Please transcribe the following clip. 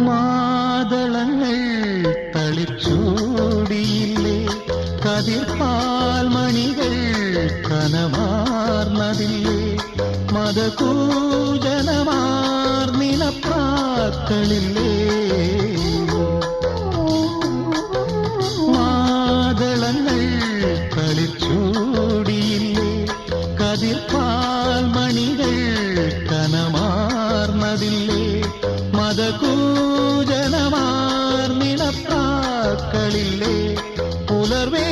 മാതളങ്ങൾ തളിച്ചൂടിയില്ലേ, കതിർപ്പാൽ മണികൾ കനമാർന്നതില്ലേ, മതകൂജനമാർന്നിനപ്പാക്കളില്ലേ. മാതളങ്ങൾ തളിച്ചൂടിയില്ലേ, കതിർപ്പാൽ മണികൾ കനമാർന്നതില്ലേ, മതകൂജനമാർന്നിനപ്പാക്കളില്ലേ. പുലർവേ